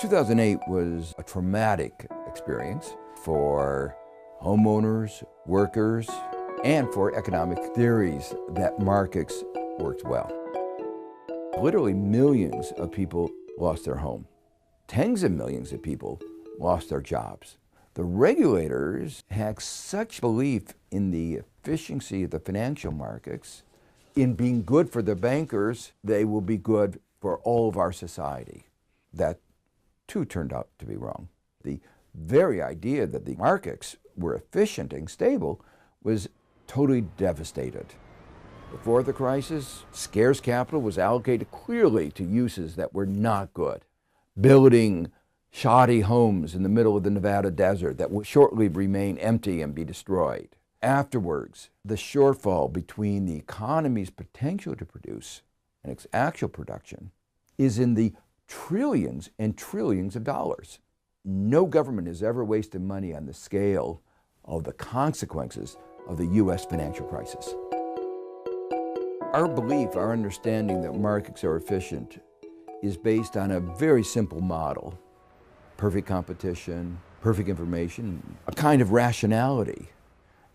2008 was a traumatic experience for homeowners, workers, and for economic theories that markets worked well. Literally millions of people lost their home. Tens of millions of people lost their jobs. The regulators had such belief in the efficiency of the financial markets, in being good for the bankers, they will be good for all of our society. That too turned out to be wrong. The very idea that the markets were efficient and stable was totally devastated. Before the crisis, scarce capital was allocated clearly to uses that were not good. Building shoddy homes in the middle of the Nevada desert that would shortly remain empty and be destroyed. Afterwards, the shortfall between the economy's potential to produce and its actual production is in the trillions and trillions of dollars. No government has ever wasted money on the scale of the consequences of the U.S. financial crisis. Our belief, our understanding that markets are efficient is based on a very simple model. Perfect competition, perfect information, a kind of rationality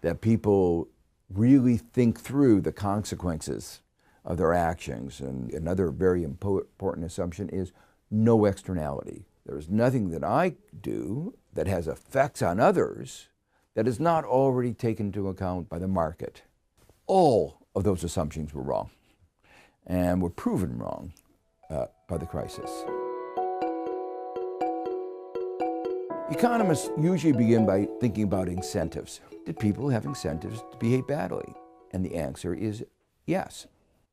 that people really think through the consequences of their actions. And another very important assumption is no externality. There's nothing that I do that has effects on others that is not already taken into account by the market. All of those assumptions were wrong and were proven wrong by the crisis. Economists usually begin by thinking about incentives. Did people have incentives to behave badly? And the answer is yes.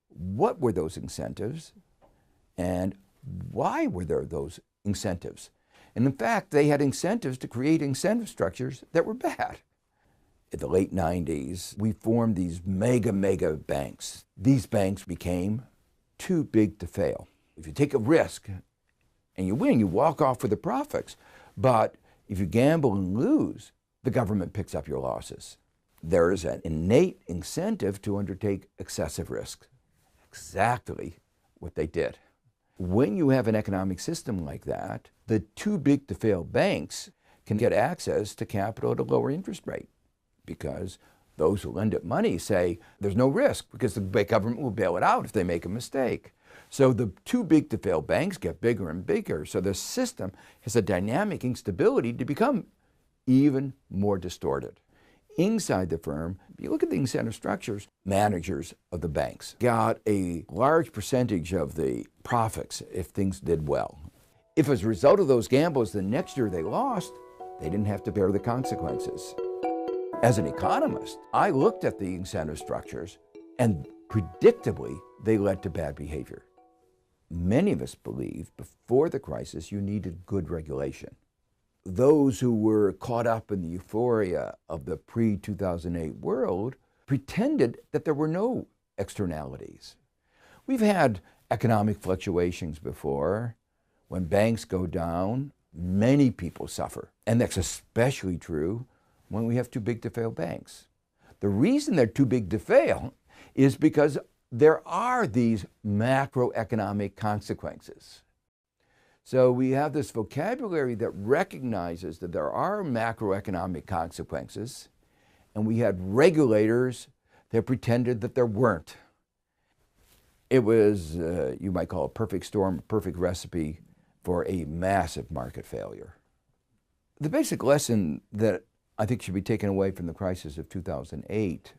What were those incentives? And why were there those incentives? And in fact, they had incentives to create incentive structures that were bad. In the late 90s, we formed these mega banks. These banks became too big to fail. If you take a risk and you win, you walk off with the profits. But if you gamble and lose, the government picks up your losses. There is an innate incentive to undertake excessive risk. Exactly what they did. When you have an economic system like that, the too big to fail banks can get access to capital at a lower interest rate because those who lend it money say there's no risk because the government will bail it out if they make a mistake. So the too big to fail banks get bigger and bigger. So the system has a dynamic instability to become even more distorted. Inside the firm, if you look at the incentive structures, managers of the banks got a large percentage of the profits if things did well. If as a result of those gambles the next year they lost, they didn't have to bear the consequences. As an economist, I looked at the incentive structures and predictably they led to bad behavior. Many of us believed before the crisis you needed good regulation. Those who were caught up in the euphoria of the pre-2008 world pretended that there were no externalities. We've had economic fluctuations before. When banks go down, many people suffer. And that's especially true when we have too big to fail banks. The reason they're too big to fail is because there are these macroeconomic consequences. So we have this vocabulary that recognizes that there are macroeconomic consequences, and we had regulators that pretended that there weren't. It was, you might call a perfect storm, a perfect recipe for a massive market failure. The basic lesson that I think should be taken away from the crisis of 2008,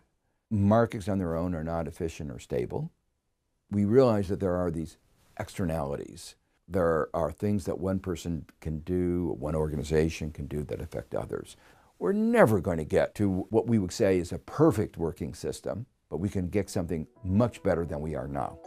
markets on their own are not efficient or stable. We realize that there are these externalities. There are things that one person can do, one organization can do that affect others. We're never going to get to what we would say is a perfect working system, but we can get something much better than we are now.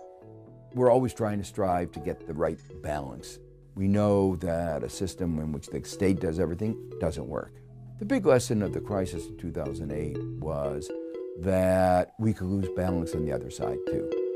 We're always trying to strive to get the right balance. We know that a system in which the state does everything doesn't work. The big lesson of the crisis of 2008 was that we could lose balance on the other side too.